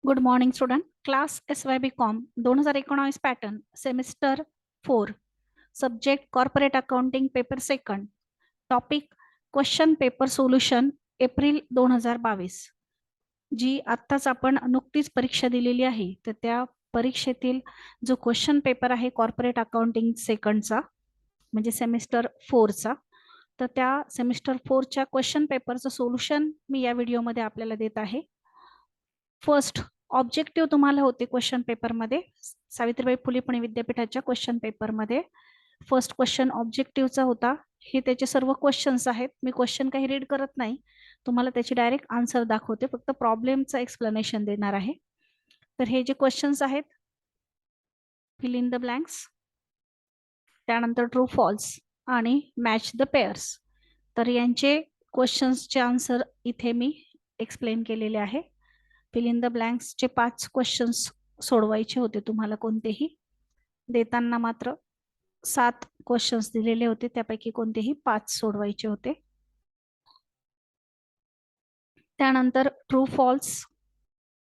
Good morning student. Class SYB com 2019 pattern semester 4. Subject corporate accounting paper second. Topic question paper solution April 2022. जी आत्ताच आपण नुकतीच परीक्षा दिलेली आहे, तर त्या परीक्षेतील जो क्वेश्चन पेपर आहे कॉर्पोरेट अकाउंटिंग सेकंडचा म्हणजे सेमिस्टर 4चा, तर त्या सेमिस्टर 4च्या क्वेश्चन पेपरचं सोल्युशन मी या व्हिडिओमध्ये आपल्याला देत आहे. फर्स्ट ऑब्जेक्टिव्ह तुम्हाला होते क्वेश्चन पेपरमध्ये, सावित्रीबाई फुले पुणे विद्यापीठाच्या क्वेश्चन पेपरमध्ये फर्स्ट क्वेश्चन ऑब्जेक्टिव्हचा होता. हे त्याचे सर्व क्वेश्चन्स आहेत. मी क्वेश्चन काही रीड करत नाही, तुम्हाला त्याची डायरेक्ट आन्सर दाखवते, फक्त प्रॉब्लेमचं एक्सप्लेनेशन देणार आहे. तर हे जे क्वेश्चन्स आहेत, फिल इन द ब्लँक्स, त्यानंतर ट्रू फॉल्स आणि मॅच द पेअर्स. तर यांचे क्वेश्चन्सचे आन्सर इथे मी एक्सप्लेन केलेले आहे. फिल इन द ब्लँक्सचे 5 क्वेश्चन्स सोडवायचे होते तुम्हाला कोणतेही. देताना मात्र 7 क्वेश्चन्स दिलेले होते, त्यापैकी कोणतेही 5 सोडवायचे होते. त्यानंतर ट्रू फॉल्स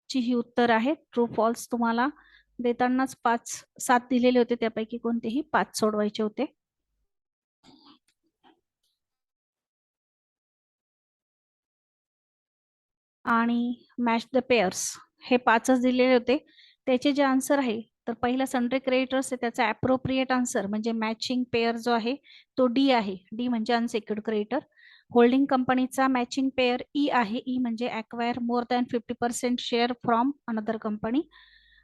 ची ही उत्तर आहे. ट्रू फॉल्स तुम्हाला देतानाच 7 दिलेले होते, त्यापैकी कोणतेही 5 सोडवायचे होते. आणि मॅच द पेअर्स हे 5च दिलेले होते. त्याचे जे आन्सर आहे, तर पहिला सन्ड्री क्रेडिटर्स आहे, त्याचा ॲप्रोप्रिएट आन्सर म्हणजे मॅचिंग पेअर जो आहे तो डी आहे. डी म्हणजे अनसेक्युर्ड क्रेडिटर. होल्डिंग कंपनीचा मॅचिंग पेअर ई आहे. ई म्हणजे acquire more than 50% share from another company.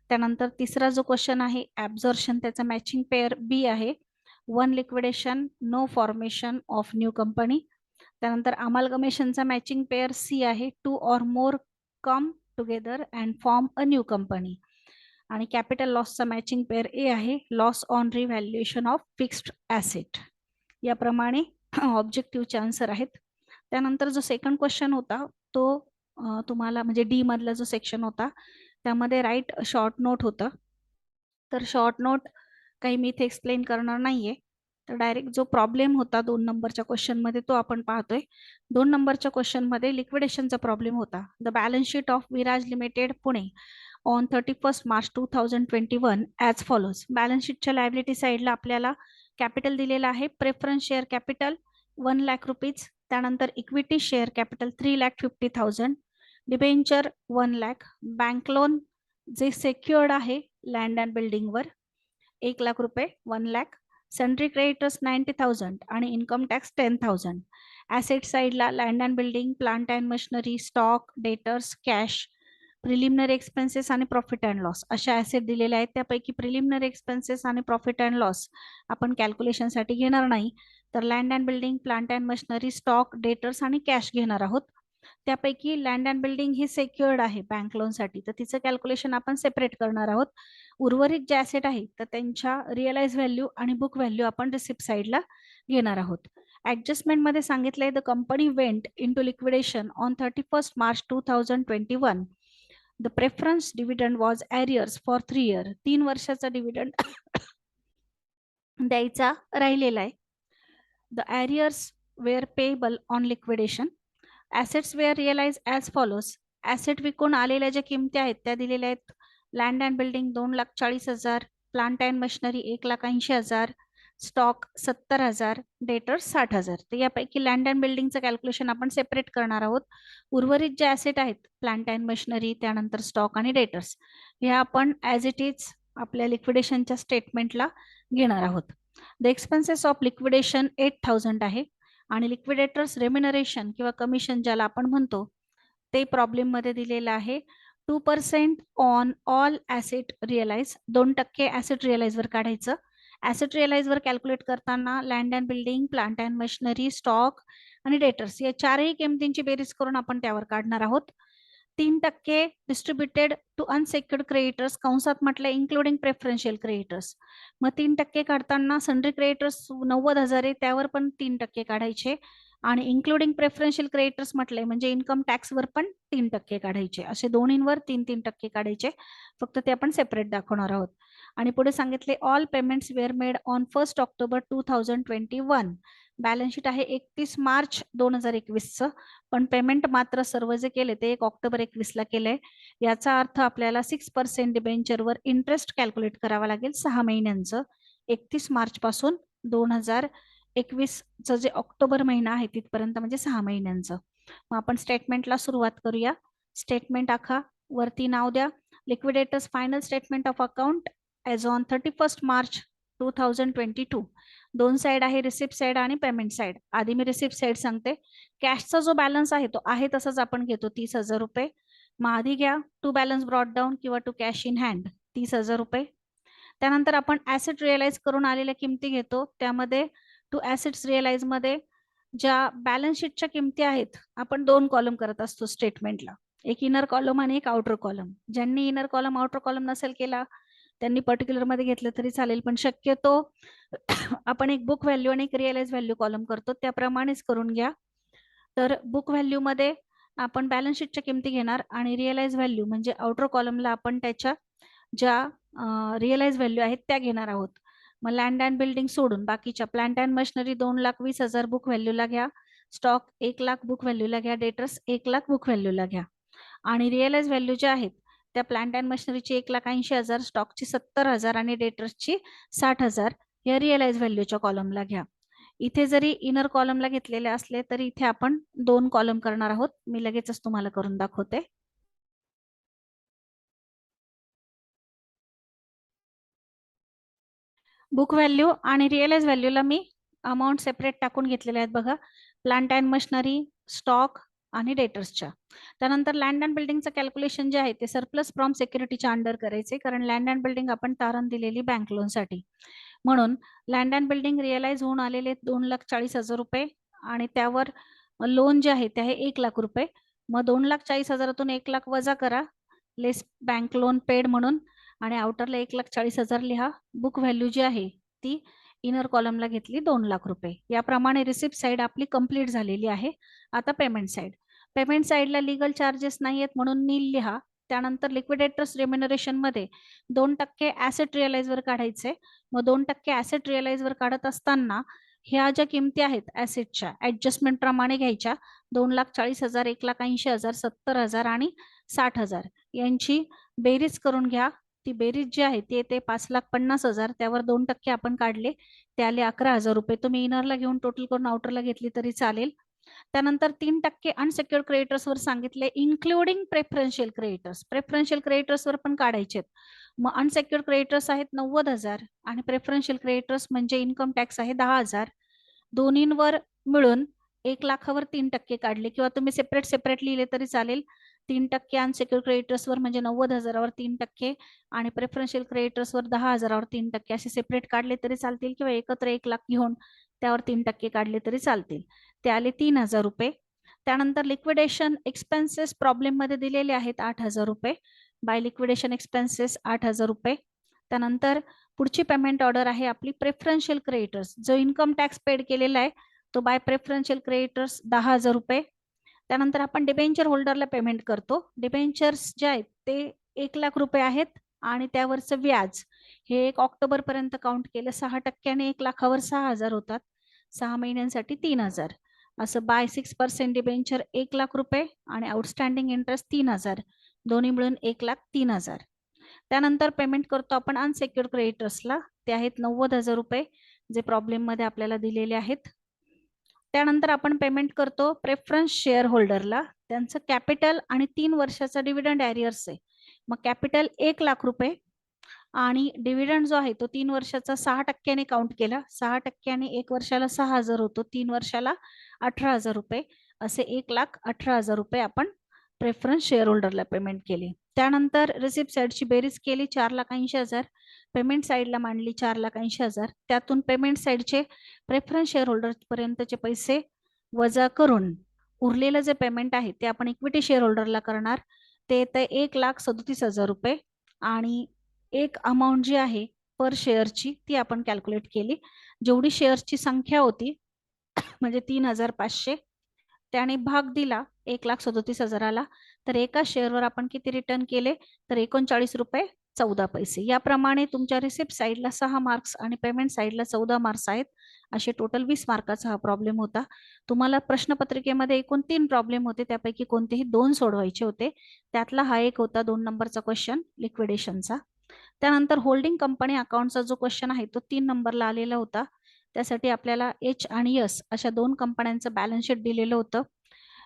त्यानंतर तिसरा जो क्वेश्चन आहे ॲब्झॉर्शन, त्याचा मॅचिंग पेअर बी आहे. One liquidation, no formation of new company. त्यानंतर अमालगमेशनचा मॅचिंग पेअर सी आहे. 2 or more come together and form a new company. आणि कॅपिटल लॉसचा मॅचिंग पेअर ए आहे. Loss on revaluation of fixed asset. याप्रमाणे ऑब्जेक्टिव्हचे answer आहेत. त्यानंतर जो सेकंड क्वेश्चन होता तो तुम्हाला म्हणजे डी मधला जो सेक्शन होता त्यामध्ये राईट शॉर्ट नोट होतं. तर शॉर्ट नोट काही मी इथे एक्सप्लेन करणार नाहीये. तर डायरेक्ट जो प्रॉब्लेम होता 2 नंबरच्या क्वेश्चनमध्ये तो आपण पाहतोय. 2 नंबरच्या क्वेश्चनमध्ये लिक्विडेशनचा प्रॉब्लेम होता. The balance sheet of Viraj limited Pune on 31 March 2021 as follows. Balance शीटच्या लायबिलिटी साईडला आपल्याला कॅपिटल दिलेला आहे. Preference share capital 1 lakh rupees. त्यानंतर equity share capital 3,50,000. Debenture 1 lakh. Bank loan जे सेक्युअर्ड आहे लँड अँड बिल्डिंगवर 1 लाख रुपये 1 लाख. सन्ड्री क्रेडिटर्स 90,000 आणि इन्कम टॅक्स 10,000. ॲसेट साईडला land and building, plant and machinery, stock, debtors, cash, preliminary expenses आणि प्रॉफिट अँड लॉस अशा asset दिलेल्या आहेत. त्यापैकी प्रिलिमिनरी एक्सपेन्सेस आणि प्रॉफिट अँड लॉस आपण कॅल्क्युलेशनसाठी घेणार नाही. तर land and building, plant and machinery, stock, debtors आणि कॅश घेणार आहोत. त्यापैकी land and building he secured आहे बँक लोनसाठी, तर तिचं कॅल्क्युलेशन आपण सेपरेट करणार आहोत. उर्वरित जे ॲसेट आहे तर त्यांच्या realise value and book value आपण रिसिप्ट साईडला घेणार आहोत. ॲडजस्टमेंटमध्ये सांगितलंय the company went into liquidation on 31 March 2021. The preference dividend was arrears for 3 years. 3 वर्षाचा डिव्हिडंड द्यायचा राहिलेला आहे. The arrears were payable on liquidation. Assets were realise as follows. Asset विकून आलेल्या ज्या किमती आहेत त्या दिलेल्या आहेत. Land and building 2,40,000, plant and machinery 1,80,000, stock 70,000, debtors 60,000. तर यापैकी लँड अँड बिल्डिंगचं कॅल्क्युलेशन आपण सेपरेट करणार आहोत. उर्वरित जे ॲसेट आहेत प्लांट अँड मशिनरी, त्यानंतर स्टॉक आणि डेटर्स, हे आपण ॲज इट इज आपल्या लिक्विडेशनच्या स्टेटमेंटला घेणार आहोत. द एक्सपेन्सेस ऑफ लिक्विडेशन 8,000 आहे. आणि लिक्विडेटर्स रेम्युनरेशन किंवा कमिशन ज्याला आपण म्हणतो ते प्रॉब्लेम मध्ये दिलेलं आहे. 2% on all asset realise. 2% asset realise वर काढायचं. ॲसेट रिअलाइज वर कॅल्क्युलेट करताना land and building, plant and machinery, stock आणि डेटर्स या चारही किमतींची बेरीज करून आपण त्यावर काढणार आहोत. 3% डिस्ट्रीब्युटेड टू अनसेक्युर्ड क्रेडिटर्स, कंसात म्हटलं इन्क्लुडिंग प्रेफरन्शियल क्रेडिटर्स. मग 3% काढताना सन्ड्री क्रेडिटर्स 90,000 आहे, त्यावर पण 3% काढायचे. आणि इन्क्लुडिंग प्रेफरन्शियल क्रेडिटर्स म्हटलंय म्हणजे इन्कम टॅक्सवर पण 3% काढायचे. असे दोन्हींवर 3% काढायचे. फक्त ते आपण सेपरेट दाखवणार आहोत. आणि पुढे सांगितले all payments were made on 1 October 2021. Balance sheet आहे 31 मार्च 2021चं, पण पेमेंट मात्र सर्व जे केले ते 1 ऑक्टोबर 21ला केलंय. याचा अर्थ आपल्याला 6% डिबेंचरवर इंटरेस्ट कॅल्क्युलेट करावा लागेल 6 महिन्यांचं. 31 मार्च पासून 2021चं जे ऑक्टोबर महिना आहे तिथपर्यंत, म्हणजे 6 महिन्यांचं. मग आपण स्टेटमेंटला सुरुवात करूया. स्टेटमेंट आखा, वरती नाव द्या, liquidators final statement of account as on 31 March 2022. दोन साइड आहे, रिसिप्ट साइड आणि पेमेंट साइड. आधी मी रिसिप्ट साइड सांगते. कॅशचा जो बॅलन्स आहे तो आहे तसंच आपण घेतो 30,000 रुपये. मग आधी घ्या टू बॅलन्स ब्रॉट डाऊन किंवा टू कॅश इन हँड 30,000 रुपये. त्यानंतर आपण ऍसेट रिअलाइज करून आलेल्या किमती घेतो. त्यामध्ये टू ऍसेट्स रिअलाइज मध्ये ज्या बॅलन्स शीटच्या किमती आहेत, आपण 2 कॉलम करत असतो स्टेटमेंटला, एक इनर कॉलम आणि एक आउटर कॉलम. ज्यांनी इनर कॉलम आउटर कॉलम नसेल केला त्यांनी पर्टिक्युलर मध्ये घेतलं तरी चालेल, पण शक्यतो आपण एक बुक व्हॅल्यू आणि एक रिअलाइज व्हॅल्यू कॉलम करतो, त्याप्रमाणेच करून घ्या. तर बुक व्हॅल्यू मध्ये आपण बॅलन्स शीटच्या किमती घेणार आणि रिअलाइज व्हॅल्यू म्हणजे आउटर कॉलमला आपण त्याच्या ज्या रिअलाइज व्हॅल्यू आहेत त्या घेणार आहोत. मग लँड अँड बिल्डिंग सोडून बाकीच्या प्लांट अँड मशिनरी 2,20,000 बुक व्हॅल्यूला घ्या, स्टॉक 1,00,000 बुक व्हॅल्यूला घ्या, डेटर्स 1,00,000 बुक व्हॅल्यूला घ्या. आणि रिअलाइज व्हॅल्यू ज्या आहेत त्या प्लांट अँड मशिनरीची 1,80,000, स्टॉकची 70,000 आणि डेटर्सची 60,000 या रिअलाइज व्हॅल्यूच्या कॉलमला घ्या. इथे जरी इनर कॉलमला घेतलेले असले तरी इथे आपण 2 कॉलम करणार आहोत. मी लगेचच तुम्हाला करून दाखवते. बुक व्हॅल्यू आणि रिअलाइज व्हॅल्यूला मी अमाऊंट सेपरेट टाकून घेतलेले आहेत बघा, प्लांट अँड मशिनरी, स्टॉक आणि डेटर्सच्या. त्यानंतर लँड अँड बिल्डिंगचं कॅल्क्युलेशन जे आहे ते सरप्लस फ्रॉम सिक्युरिटीच्या अंडर करायचे, कारण लँड अँड बिल्डिंग आपण तारण दिलेली बँक लोनसाठी. म्हणून लँड अँड बिल्डिंग रिअलाइज होऊन आलेले 2,40,000 रुपये आणि त्यावर लोन जे आहे ते आहे 1,00,000 रुपये. मग 2,40,000तून 1,00,000 वजा करा लेस बँक लोन पेड म्हणून, आणि आउटरला 1,40,000 लिहा. बुक व्हॅल्यू जी आहे ती इनर कॉलमला घेतली 2,00,000 रुपये. याप्रमाणे रिसिप्ट साइड आपली कंप्लीट झालेली आहे. आता पेमेंट साइड. पेमेंट साइडला लिगल चार्जेस नाही आहेत म्हणून नील लिहा. त्यानंतर लिक्विडेटर्स रेम्युनरेशन मध्ये 2% ऍसेट रिअलाइज वर काढायचे. मग 2% ऍसेट रिअलाइज वर काढत असताना ह्या ज्या किमती आहेत ऍसेटच्या ऍडजस्टमेंट प्रमाणे घ्यायच्या. 2,40,000, 1,80,000, 70,000 आणि 60,000 यांची बेरीज करून घ्या. ती बेरीज जी आहे ती येते 5,50,000. त्यावर 2% आपण काढले, ते आले 11,000 रुपये. तुम्ही इनरला घेऊन टोटल करून आउटरला घेतली तरी चालेल. त्यानंतर 3% अनसेक्युअर्ड क्रेडिटर्स वर सांगितले, including preferential creditors. Preferential creditors वर पण काढायचे. मग अनसेक्युअर्ड क्रेडिटर्स आहेत 90,000 आणि प्रेफरन्शियल क्रेडिटर्स म्हणजे इन्कम टॅक्स आहे 10,000. दोन्हींवर मिळून 1,00,000वर 3% काढले, किंवा तुम्ही सेपरेट सेपरेट लिहिले तरी चालेल. 3% अनसेक्युअर्ड क्रेडिटर्सवर म्हणजे 90,000वर 3% आणि प्रेफरन्शियल क्रेडिटर्सवर 10,000वर 3% असे सेपरेट काढले तरी चालतील, किंवा एकत्र 1,00,000 घेऊन त्यावर 3% काढले तरी चालतील. ते आले 3,000 रुपये. त्यानंतर लिक्विडेशन एक्सपेन्सेस प्रॉब्लेम मध्ये दिलेले आहेत 8,000 रुपये. बाय लिक्विडेशन एक्सपेन्सेस 8,000 रुपये. त्यानंतर पुढची पेमेंट ऑर्डर आहे आपली प्रेफरन्शियल क्रेडिटर्स. जो इन्कम टॅक्स पेड केलेला आहे तो बाय प्रेफरन्शियल क्रेडिटर्स 10,000 रुपये. त्यानंतर आपण डिबेंचर होल्डरला पेमेंट करतो. डिबेंचर्स जे आहेत ते 1,00,000 रुपये आहेत आणि त्यावरचं व्याज हे 1 ऑक्टोबर पर्यंत काउंट केलं. 6% 1,00,000वर 6,000 होतात. 6 महिन्यांसाठी 3,000. असं बाय 6% डिबेंचर 1,00,000 रुपये आणि आउटस्टँडिंग इंटरेस्ट 3,000. दोन्ही मिळून 1,03,000. त्यानंतर पेमेंट करतो आपण अनसेक्युअर्ड क्रेडिटर्सला. ते आहेत 90,000 रुपये, जे प्रॉब्लेम मध्ये आपल्याला दिलेले आहेत. त्यानंतर आपण पेमेंट करतो प्रेफरन्स शेअर होल्डरला. त्यांचं कॅपिटल आणि 3 वर्षाचा डिव्हिडंड एरियर्स आहे. मग कॅपिटल 1,00,000 रुपये आणि डिव्हिडंड जो आहे तो 3 वर्षाचा 6% काउंट केला. 6% 1 वर्षाला 6,000 होतो, 3 वर्षाला 18,000 रुपये. असे 1,18,000 रुपये आपण प्रेफरन्स शेअर होल्डरला पेमेंट केले. त्यानंतर रिसिप्ट साइडची बेरीज केली 4,80,000. पेमेंट साइडला मांडली 4,80,000. त्यातून पेमेंट साइडचे प्रेफरन्स शेअर होल्डर पर्यंतचे पैसे वजा करून उरलेलं जे पेमेंट आहे ते आपण इक्विटी शेअर होल्डरला करणार. ते येतं 1,37,000 रुपये. आणि एक अमाऊंट जी आहे पर शेअरची ती आपण कॅल्क्युलेट केली. जेवढी शेअर्सची संख्या होती म्हणजे 3,500, त्याने भाग दिला 1,37,000ला, तर एका शेअरवर आपण किती रिटर्न केले तर 39 रुपये 14 पैसे. याप्रमाणे तुमच्या रिसिप्ट साइडला 6 मार्क्स आणि पेमेंट साइडला 14 मार्क्स आहेत. असे टोटल 20 मार्काचा हा प्रॉब्लेम होता. तुम्हाला प्रश्नपत्रिकेमध्ये एकूण 3 प्रॉब्लेम होते, त्यापैकी कोणतेही 2 सोडवायचे होते. त्यातला हा एक होता 2 नंबरचा क्वेश्चन लिक्विडेशनचा. त्यानंतर होल्डिंग कंपनी अकाउंटचा जो क्वेश्चन आहे तो 3 नंबरला आलेला होता. त्यासाठी आपल्याला एच आणि एस अशा 2 कंपन्यांचं बॅलन्स शीट दिलेलं होतं.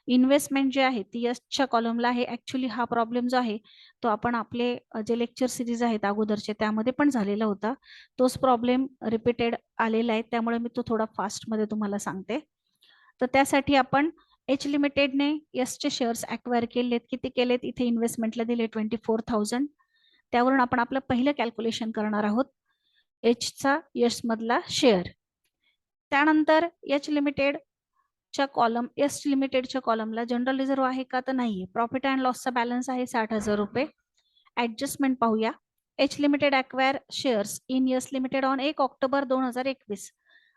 इन्व्हेस्टमेंट जे आहे ती एसच्या कॉलमला आहे. ऍक्च्युली हा प्रॉब्लेम जो आहे तो आपण आपले जे लेक्चर सिरीज आहेत अगोदरचे त्यामध्ये पण झालेला होता. तोच प्रॉब्लेम रिपीटेड आलेला आहे, त्यामुळे मी तो थोडा फास्टमध्ये तुम्हाला सांगते. तर त्यासाठी आपण एच लिमिटेडने एसचे शेअर्स ॲक्वायर केलेत. किती केलेत? इथे इन्व्हेस्टमेंटला दिले 24,000. त्यावरून आपण आपलं पहिलं कॅल्क्युलेशन करणार आहोत एचचा एस मधला शेअर. त्यानंतर एच लिमिटेडच्या कॉलम एस लिमिटेडच्या कॉलमला जनरल रिझर्व्ह आहे का? तर नाहीये. प्रॉफिट अँड लॉसचा बॅलन्स आहे 60,000 रुपये. ऍडजस्टमेंट पाहूया. H limited acquire shares in S limited on 1 October 2021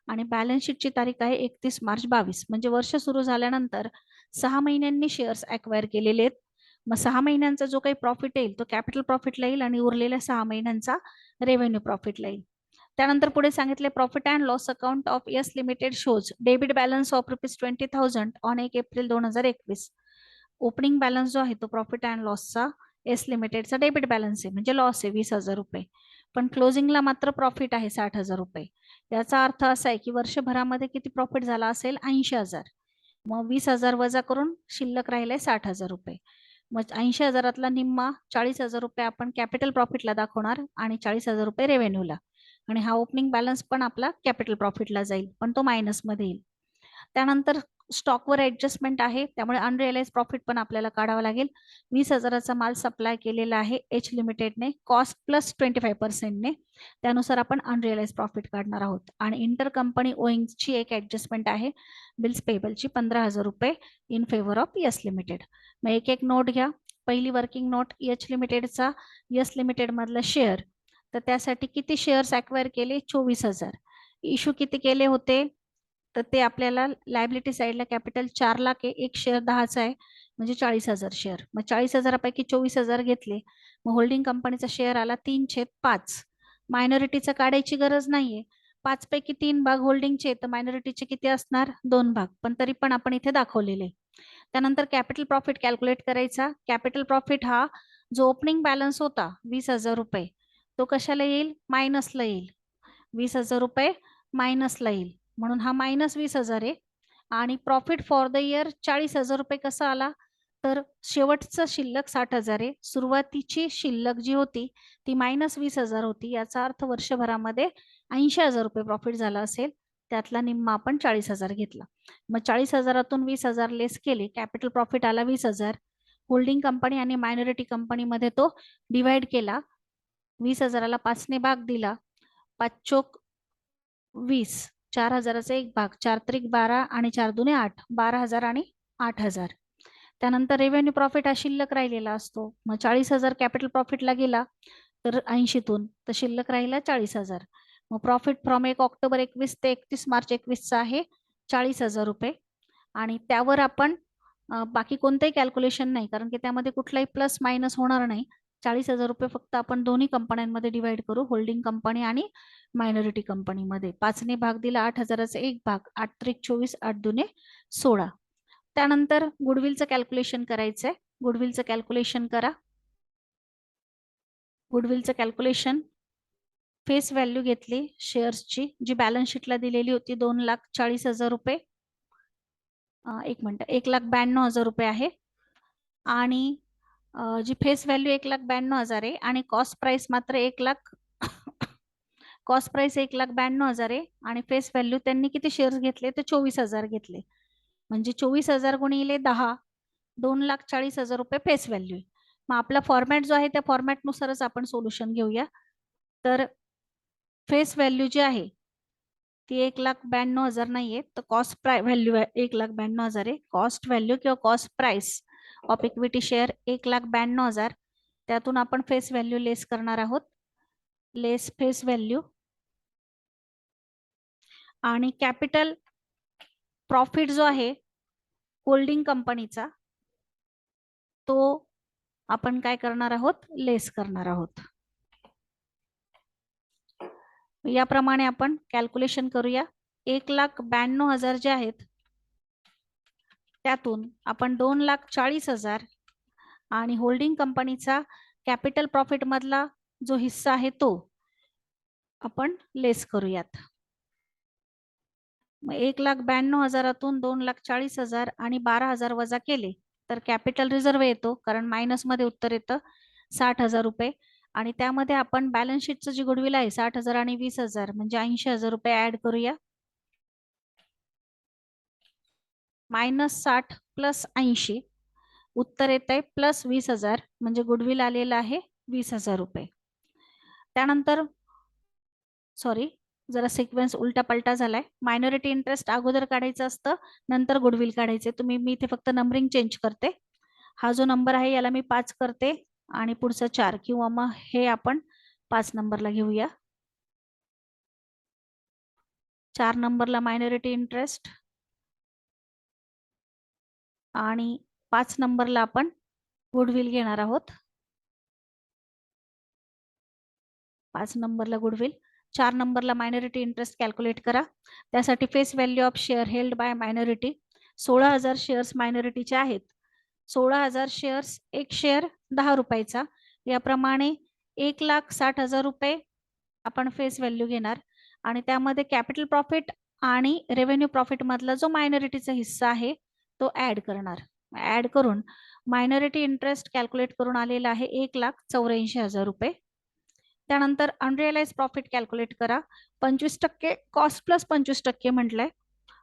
आणि बॅलन्स शीटची तारीख आहे 31 मार्च 22. म्हणजे वर्ष सुरू झाल्यानंतर 6 महिन्यांनी शेअर्स ॲक्वायर केलेले आहेत. मग 6 महिन्यांचा जो काही प्रॉफिट येईल तो कॅपिटल प्रॉफिटला येईल आणि उरलेल्या 6 महिन्यांचा रेव्हेन्यू प्रॉफिटला येईल. त्यानंतर पुढे सांगितले profit and loss account of S limited shows debit balance of ₹20,000 on 1 April 2021. Opening balance जो आहे तो प्रॉफिट अँड लॉसचा एस लिमिटेडचा डेबिट बॅलन्स आहे, म्हणजे लॉस आहे 20,000 रुपये. पण क्लोजिंगला मात्र प्रॉफिट आहे 60,000 रुपये. याचा अर्थ असा आहे की वर्षभरामध्ये किती प्रॉफिट झाला असेल? 80,000. मग 20,000 वजा करून शिल्लक राहिले 60,000 रुपये. मग 80,000तला निम्मा 40,000 रुपये आपण कॅपिटल प्रॉफिटला दाखवणार आणि 40,000 रुपये रेव्हेन्यूला. आणि हा ओपनिंग बॅलन्स पण आपला कॅपिटल प्रॉफिटला जाईल, पण तो मायनसमध्ये येईल. त्यानंतर स्टॉकवर ऍडजस्टमेंट आहे, त्यामुळे अनरिअलाइज प्रॉफिट पण आपल्याला काढावा लागेल. 20,000चा माल सप्लाय केलेला आहे एच लिमिटेडने कॉस्ट प्लस 25%ने. त्यानुसार आपण अनरिअलाइज प्रॉफिट काढणार आहोत. आणि इंटर कंपनी ओइंगची एक ऍडजस्टमेंट आहे बिल्स पेबलची 15,000 रुपये in favour of S limited. मग एक एक नोट घ्या. पहिली वर्किंग नोट एच लिमिटेडचा एस लिमिटेड मधला शेअर. तर त्यासाठी किती शेअर्स ॲक्वायर केले? 24,000. इश्यू किती केले होते? तर ते आपल्याला लायबिलिटी साईडला कॅपिटल 4 लाख आहे, एक शेअर 10चा आहे, म्हणजे 40,000 शेअर. मग 40,000पैकी 24,000 घेतले. मग होल्डिंग कंपनीचा शेअर आला 3/5. मायनॉरिटीचा काढायची गरज नाहीये. 5 पैकी 3 भाग होल्डिंगचे, तर मायनॉरिटीचे किती असणार? 2 भाग. पण तरी पण आपण इथे दाखवलेले. त्यानंतर कॅपिटल प्रॉफिट कॅल्क्युलेट करायचा. कॅपिटल प्रॉफिट हा जो ओपनिंग बॅलन्स होता 20,000 रुपये तो कशाला येईल? मायनसला येईल. 20,000 रुपये मायनसला येईल, म्हणून हा -20,000 आहे. आणि प्रॉफिट फॉर द इयर 40,000 रुपये कसा आला? तर शेवटचं शिल्लक 60,000 आहे. सुरुवातीची शिल्लक जी होती ती -20,000 होती. याचा अर्थ वर्षभरामध्ये 80,000 रुपये प्रॉफिट झाला असेल. त्यातला निम्मा आपण 40,000 घेतला. मग 40,000तून 20,000 लेस केले, कॅपिटल प्रॉफिट आला 20,000. होल्डिंग कंपनी आणि मायनॉरिटी कंपनीमध्ये तो डिवाइड केला. 20,000ला 5ने भाग दिला. 5 चोक 20, 4,000चा एक भाग, 4 त्रिक 12 आणि 4 दुने 8, 12,000 आणि 8,000. त्यानंतर रेव्हेन्यू प्रॉफिट हा शिल्लक राहिलेला असतो. मग 40,000 कॅपिटल प्रॉफिटला गेला तर 80तून, तर शिल्लक राहिला 40,000. मग प्रॉफिट फ्रॉम 1 ऑक्टोबर 21 ते 31 मार्च 21चा आहे 40,000 रुपये. आणि त्यावर आपण बाकी कोणतंही कॅल्क्युलेशन नाही, कारण की त्यामध्ये कुठलाही प्लस मायनस होणार नाही. 40,000 रुपये फक्त आपण दोन्ही कंपन्यांमध्ये डिवाइड करू, होल्डिंग कंपनी आणि मायनॉरिटी कंपनीमध्ये. 5ने भाग दिला, 8,000चा एक भाग, 8 त्रिक 24, 8 दुने 16. त्यानंतर गुडविलचं कॅल्क्युलेशन करायचंय. गुडविलचं कॅल्क्युलेशन करा. गुडविलचं कॅल्क्युलेशन फेस व्हॅल्यू घेतली शेअर्सची, जी बॅलन्स शीटला दिलेली होती 2,40,000 रुपये. 1,92,000 रुपये आहे. आणि जी फेस व्हॅल्यू 1,92,000 आहे आणि कॉस्ट प्राइस मात्र 1,00,000 कॉस्ट प्राइस 1,92,000 आहे. आणि फेस व्हॅल्यू त्यांनी किती शेअर्स घेतले? तर 24,000 घेतले. म्हणजे 24,000 गुणिले 10, 2,40,000 रुपये फेस व्हॅल्यू. मग आपला फॉर्मॅट जो आहे त्या फॉर्मॅटनुसारच आपण सोल्युशन घेऊया. तर फेस व्हॅल्यू जी आहे ती 1,92,000 नाहीये, तर कॉस्ट व्हॅल्यू 1,92,000 आहे. कॉस्ट व्हॅल्यू किंवा cost price of equity share 1,92,000. त्यातून आपण फेस व्हॅल्यू लेस करणार आहोत. लेस फेस व्हॅल्यू. आणि कॅपिटल प्रॉफिट जो आहे होल्डिंग कंपनीचा तो आपण काय करणार आहोत? लेस करणार आहोत. याप्रमाणे आपण कॅल्क्युलेशन करूया. 1,92,000 जे आहेत त्यातून आपण 2,40,000 आणि होल्डिंग कंपनीचा कॅपिटल प्रॉफिट मधला जो हिस्सा आहे तो आपण लेस करूयात. मग 1,92,000तून 2,40,000 आणि 12,000 वजा केले तर कॅपिटल रिझर्व्ह येतो, कारण मायनस मध्ये उत्तर येतं 60,000 रुपये. आणि त्यामध्ये आपण बॅलन्स शीटचं जी गुडविल आहे 60,000 आणि 20,000 म्हणजे 80,000 रुपये ऍड करूया. -60 + 80 उत्तर येत आहे +20,000 म्हणजे गुडविल आलेलं आहे 20,000 रुपये. त्यानंतर सॉरी, जरा सिक्वेन्स उलटा पलटा झालाय. मायनॉरिटी इंटरेस्ट अगोदर काढायचं असतं, नंतर गुडविल काढायचे. मी इथे फक्त नंबरिंग चेंज करते. हा जो नंबर आहे याला मी 5 करते आणि पुढचा 4, किंवा मग हे आपण 5 नंबरला घेऊया. 4 नंबरला मायनॉरिटी इंटरेस्ट आणि 5 नंबरला आपण गुडविल घेणार आहोत. 5 नंबरला गुडविल, 4 नंबरला मायनॉरिटी इंटरेस्ट कॅल्क्युलेट करा. त्यासाठी face value of share held by minority 16,000 shares मायनॉरिटीचे आहेत. 16,000 शेअर्स, एक शेअर 10 रुपयाचा, याप्रमाणे 1,60,000 रुपये आपण फेस व्हॅल्यू घेणार आणि त्यामध्ये कॅपिटल प्रॉफिट आणि रेव्हेन्यू प्रॉफिट मधला जो मायनॉरिटीचा हिस्सा आहे तो ऍड करणार. ऍड करून मायनॉरिटी इंटरेस्ट कॅल्क्युलेट करून आलेला आहे 1,84,000 रुपये. त्यानंतर अनरिअलाइज प्रॉफिट कॅल्क्युलेट करा. 25% कॉस्ट प्लस 25% म्हटलंय,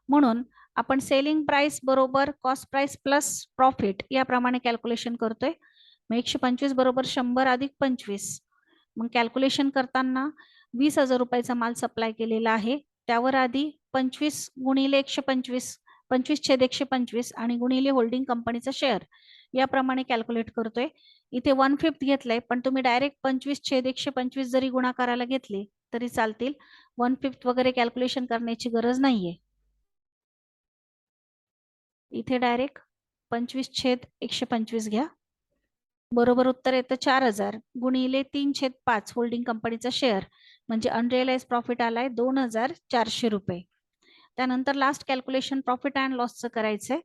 म्हणून आपण सेलिंग प्राइस बरोबर कॉस्ट प्राइस प्लस प्रॉफिट याप्रमाणे कॅल्क्युलेशन करतोय. मग 125 बरोबर 100 अधिक 25. मग कॅल्क्युलेशन करताना 20,000 रुपयाचा माल सप्लाय केलेला आहे, त्यावर आधी 25 गुणिले 125, 25/125 आणि गुणिले होल्डिंग कंपनीचा शेअर याप्रमाणे कॅल्क्युलेट करतोय. इथे 1/5 घेतलंय, पण तुम्ही डायरेक्ट 25/125 जरी गुणाकाराला घेतले तरी चालतील. 1/5 वगैरे कॅल्क्युलेशन करण्याची गरज नाहीये. इथे डायरेक्ट 25/125 घ्या. बरोबर उत्तर येतं 4,000 गुणिले 3/5 होल्डिंग कंपनीचा शेअर म्हणजे अनरिअलाइज प्रॉफिट आलाय 2,400 रुपये. त्यानंतर लास्ट कॅल्क्युलेशन प्रॉफिट अँड लॉसचं करायचंय.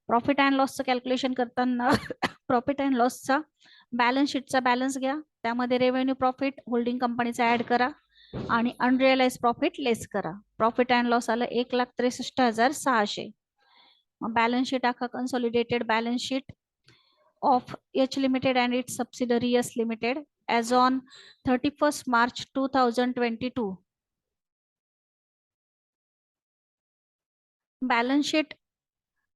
प्रॉफिट अँड लॉसचं कॅल्क्युलेशन करताना प्रॉफिट अँड लॉसचा बॅलन्स शीटचा बॅलन्स घ्या, त्यामध्ये रेव्हेन्यू प्रॉफिट होल्डिंग कंपनीचा ऍड करा आणि अनरिअलाइज प्रॉफिट लेस करा. प्रॉफिट अँड लॉस आलं 1,63,600. मग बॅलन्स शीट आखा. Consolidated balance sheet of H Limited and its subsidiary S Limited as on 31st March 2022. Balance sheet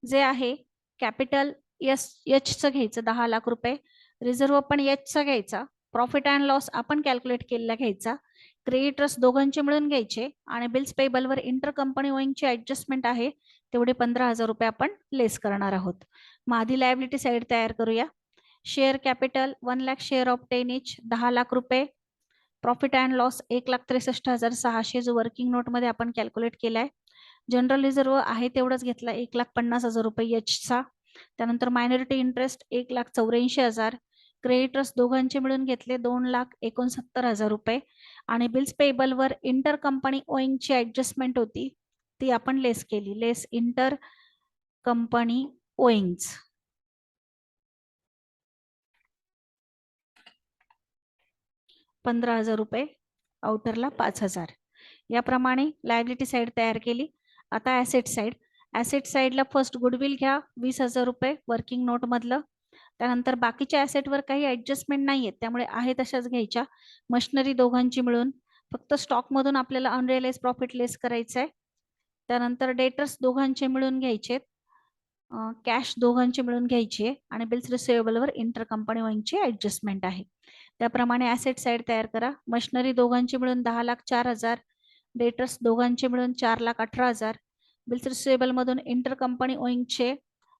जे आहे कॅपिटल H चं घ्यायचं 10 लाख रुपये, रिझर्व्ह पण H चा घ्यायचा, प्रॉफिट अँड लॉस आपण कॅल्क्युलेट केलेला घ्यायचा, क्रेडिटर्स दोघांचे मिळून घ्यायचे आणि बिल्स पेबल वर इंटर कंपनी ओइंगची ऍडजस्टमेंट आहे तेवढे 15,000 रुपये आपण लेस करणार आहोत. मग आधी लायबिलिटी साइड तयार करूया. Share capital 1 lakh share of 10 each 10 lakh रुपये, प्रॉफिट अँड लॉस 1,63,600 जो वर्किंग नोट मध्ये आपण कॅल्क्युलेट केलाय. जनरल रिझर्व्ह आहे तेवढंच घेतला 1,50,000 रुपये H चा. त्यानंतर मायनॉरिटी इंटरेस्ट 1,84,000, क्रेडिटर्स दोघांचे मिळून घेतले 2,69,000 रुपये आणि बिल्स पेबल वर इंटर कंपनी ओइंगची ऍडजस्टमेंट होती ती आपण लेस केली. लेस इंटर कंपनी ओइंग्स 15,000 रुपये, आउटरला 5,000. याप्रमाणे लायबिलिटी साइड तयार केली. आता ऍसेट साइड. ऍसेट साइडला फर्स्ट गुडविल घ्या 20,000 रुपये वर्किंग नोट मधलं. त्यानंतर बाकीच्या ऍसेटवर काही ऍडजस्टमेंट नाहीये त्यामुळे आहे तशाच घ्यायच्या. मशिनरी दोघांची मिळून, फक्त स्टॉक मधून आपल्याला अनरिअलाइज प्रॉफिट लेस करायचं आहे. त्यानंतर डेटर्स दोघांचे मिळून घ्यायचे, कॅश दोघांचे मिळून घ्यायचे आणि बिल्स रिसिवेबलवर इंटर कंपनी ओइंगची ऍडजस्टमेंट आहे. त्याप्रमाणे ऍसेट साइड तयार करा. मशिनरी दोघांची मिळून 10,04,000, डेटर्स दोघांचे मिळून 4,18,000, बिल्स रिसिवेबल मधून इंटर कंपनी ओइंगचे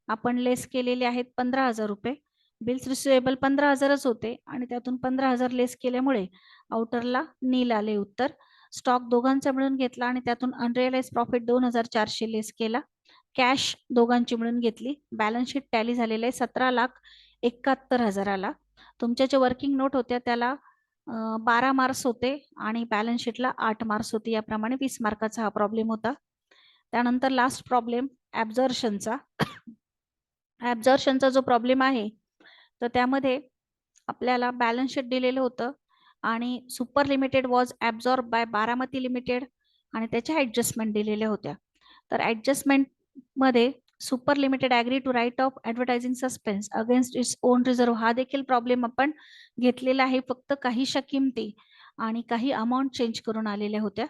आपण लेस केलेले आहेत 15,000 रुपये. बिल्स रिसिवेबल 15,000च होते आणि त्यातून 15,000 लेस केल्यामुळे आउटरला नील आले उत्तर. स्टॉक दोघांचा मिळून घेतला आणि त्यातून अनरिअलाइज प्रॉफिट 2,400 लेस केला. कॅश दोघांची मिळून घेतली. बॅलन्स शीट टॅली झालेलं आहे 17,71,000. तुमच्या ज्या वर्किंग नोट होत्या त्याला 12 मार्क्स होते आणि बॅलन्स शीटला 8 मार्क्स होते. याप्रमाणे 20 मार्काचा हा प्रॉब्लेम होता. त्यानंतर लास्ट प्रॉब्लेम ॲब्झॉर्शनचा. ॲब्झॉर्शनचा जो प्रॉब्लेम आहे तर त्यामध्ये आपल्याला बॅलन्स शीट दिलेलं होतं आणि Super limited was absorb by Baramati limited आणि त्याच्या ॲडजस्टमेंट दिलेल्या होत्या. तर ॲडजस्टमेंटमध्ये Super limited agree to write off advertising suspense against its own reserve हा देखील प्रॉब्लेम आपण घेतलेला आहे. फक्त काहीशा किमती आणि काही अमाऊंट चेंज करून आलेल्या होत्या.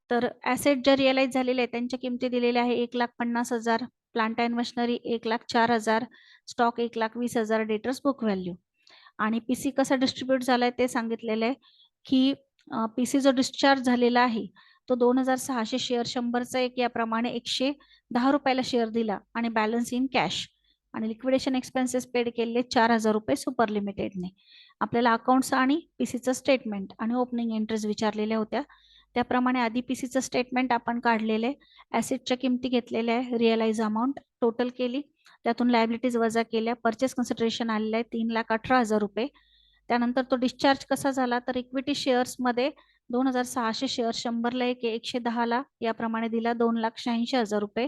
तर ॲसेट ज्या रिअलाइज झालेल्या आहेत त्यांच्या किमती दिलेल्या आहे 1,50,000, plant and machinery 1,04,000, stock 1,20,000, debtors book value. आणि पीसी कसा डिस्ट्रीब्यूट झालाय ते सांगितलेलं आहे की पीसी जो डिस्चार्ज झालेला आहे तो 2,600 शेअर 100चा एक याप्रमाणे 110 रुपयाला शेअर दिला आणि बॅलन्स इन कॅश आणि लिक्विडेशन एक्सपेन्सेस पेड केलेले 4,000 रुपये सुपर लिमिटेडने. आपल्याला अकाउंट्स आणि पीसीचं स्टेटमेंट आणि ओपनिंग एंट्रीज विचारलेल्या होत्या. त्याप्रमाणे आधी पीसीचं स्टेटमेंट आपण काढलेले, ॲसेटच्या किमती घेतलेल्या आहे, रिअलाइज अमाऊंट टोटल केली, त्यातून लायबिलिटीज वजा केल्या, परचेस कन्सिडरेशन आलेलं आहे 3,18,000 रुपये. त्यानंतर तो डिस्चार्ज कसा झाला तर इक्विटी शेअर्समध्ये 2,600 शेअर 100ला 110ला याप्रमाणे दिला 2,86,000 रुपये.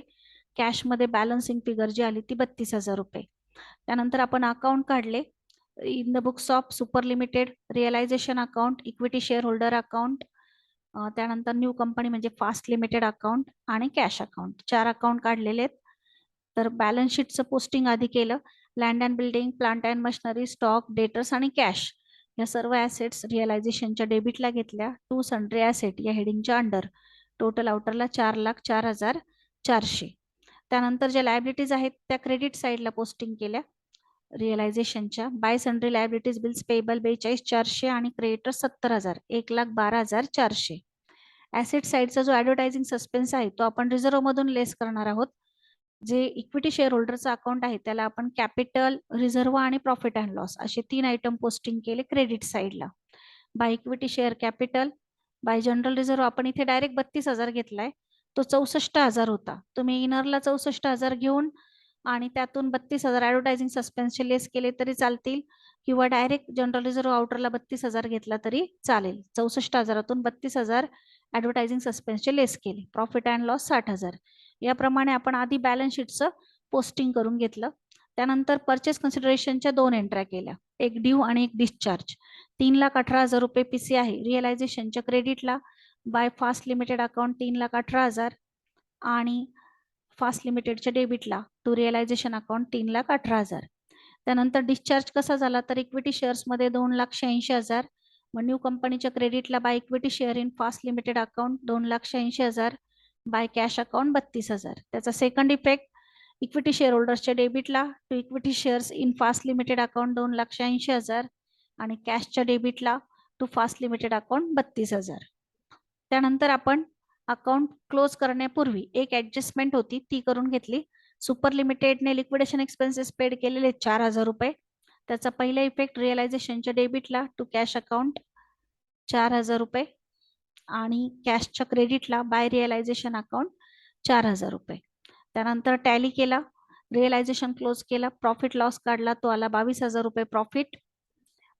कॅशमध्ये बॅलन्सिंग फिगर जी आली ती 32,000 रुपये. त्यानंतर आपण अकाउंट काढले in the books of super limited, realisation account, equity share holder account, त्यानंतर न्यू कंपनी म्हणजे फास्ट लिमिटेड अकाउंट आणि कॅश अकाउंट, 4 अकाउंट काढलेले आहेत. तर बॅलन्स शीटचं पोस्टिंग आधी केलं. Land and building, plant and machinery, stock, debtors आणि कॅश या सर्व ॲसेट्स रिअलायझेशनच्या डेबिटला घेतल्या. टू सन्ड्री ॲसेट या हेडिंगच्या अंडर टोटल आउटरला 4,04,400. त्यानंतर ज्या लायबिलिटीज आहेत त्या क्रेडिट साईडला पोस्टिंग केल्या रिअलायझेशनच्या. By sundry liabilities bills payable 42,400 आणि क्रेडिटर 70,000 1,12,400. ॲसेट साईडचा जो ॲडव्हर्टायझिंग सस्पेन्स आहे तो आपण रिझर्व्ह मधून लेस करणार आहोत. जे इक्विटी शेअर होल्डरचं अकाउंट आहे त्याला आपण कॅपिटल, रिझर्व्ह आणि प्रॉफिट अँड लॉस असे 3 आयटम पोस्टिंग केले क्रेडिट साईडला. Bye equity share capital, bye general reserve आपण इथे डायरेक्ट 32,000 घेतलाय, तो 64,000 होता. तुम्ही इनरला 64,000 घेऊन आणि त्यातून 32,000 ॲडव्हर्टायझिंग सस्पेन्सचे लेस केले तरी चालतील किंवा डायरेक्ट जनरल रिझर्व्ह आउटरला 32,000 घेतला तरी चालेल. 64,000तून 32,000 ॲडव्हर्टायझिंग सस्पेन्सचे लेस केले. Profit and loss 60,000. याप्रमाणे आपण आधी बॅलन्स शीटचं पोस्टिंग करून घेतलं. त्यानंतर परचेस कन्सिडरेशनच्या 2 एंट्र्या केल्या, एक ड्यू आणि एक डिस्चार्ज. 3,18,000 रुपये पीसी आहे. रिअलायझेशनच्या क्रेडिटला बाय फास्ट लिमिटेड अकाउंट 3,18,000 आणि फास्ट लिमिटेडच्या डेबिटला टू रिअलायझेशन अकाउंट 3,18,000. त्यानंतर डिस्चार्ज कसा झाला तर इक्विटी शेअर्समध्ये 2,86,000, मग न्यू कंपनीच्या क्रेडिटला by equity share in Fast limited account 2,86,000, by cash account 32,000. त्याचा सेकंड इफेक्ट इक्विटी शेअर होल्डर्सच्या डेबिटला to equity shares in Fast limited account 2,86,000 आणि कॅशच्या डेबिटला टू फास्ट लिमिटेड अकाउंट 32,000. त्यानंतर आपण अकाउंट क्लोज करण्यापूर्वी एक ऍडजस्टमेंट होती ती करून घेतली. सुपर लिमिटेडने लिक्विडेशन एक्सपेन्सेस पेड केलेले 4,000 रुपये. त्याचा पहिला इफेक्ट रिअलायझेशनच्या डेबिटला टू कॅश अकाउंट 4,000 रुपये आणि कॅशच्या क्रेडिटला बाय रिअलायझेशन अकाउंट 4,000 रुपये. त्यानंतर टॅली केला, रिअलायझेशन क्लोज केला, प्रॉफिट लॉस काढला, तो आला 22,000 रुपये प्रॉफिट.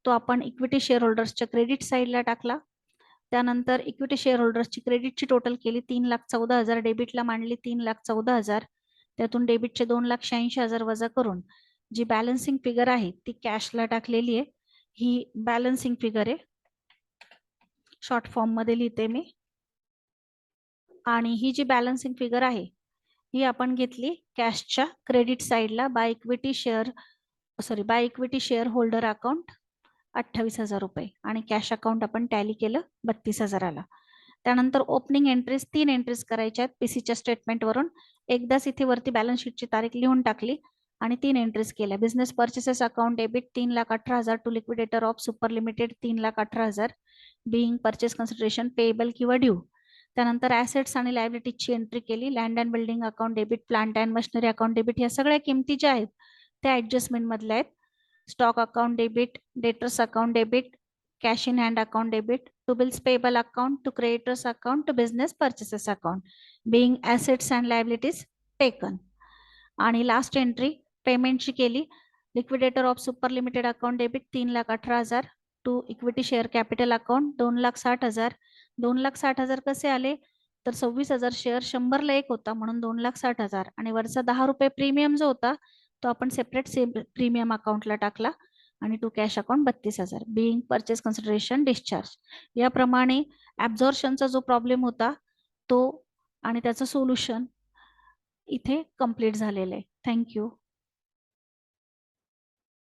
तो आपण इक्विटी शेअर होल्डर्सच्या क्रेडिट साईडला टाकला. त्यानंतर इक्विटी शेअर होल्डर्सची क्रेडिटची टोटल केली 3,14,000, डेबिटला मांडली 3,14,000. त्यातून डेबिटचे 2,86,000 वजा करून जी बॅलन्सिंग फिगर आहे ती कॅशला टाकलेली आहे. ही बॅलन्सिंग फिगर आहे, शॉर्ट फॉर्म मध्ये लिहिते मी. आणि ही जी बॅलन्सिंग फिगर आहे ही आपण घेतली कॅशच्या क्रेडिट साईडला bye equity share holder account 28,000 रुपये आणि कॅश अकाउंट आपण टॅली केलं 32,000ला. त्यानंतर ओपनिंग एंट्रीज 3 एंट्रीज करायच्या आहेत पीसीच्या स्टेटमेंटवरून. एकदाच इथे वरती बॅलन्स शीटची तारीख लिहून टाकली आणि 3 एंट्रीज केल्या. Business purchases account debit 3,18,000 to liquidator of super limited 3,18,000 being purchase consideration payable किंवा ड्यू. त्यानंतर ॲसेट्स आणि लायबिलिटीजची एंट्री केली. Land and building account debit, plant and machinery account debit, या सगळ्या किमती ज्या आहेत त्या ऍडजस्टमेंट मधल्या आहेत. Stock account debit, debtors account debit, cash in hand account debit, to bills payable account, to creditors account, to business purchases account being assets and liabilities taken. आणि last entry पेमेंटची केली. Liquidator of super limited account debit 3,18,000 to equity share capital account 2,60,000. 2,60,000 कसे आले तर 26,000 share 100ला 1 होता म्हणून 2,60,000 आणि वरचा 10 रुपये प्रीमियम जो होता तो आपण सेपरेट प्रीमियम अकाउंटला टाकला आणि to cash account 32,000 being purchase consideration discharge. याप्रमाणे ॲब्झॉर्प्शनचा जो प्रॉब्लेम होता तो आणि त्याचं सोल्युशन इथे कंप्लीट झालेलं आहे. थँक्यू.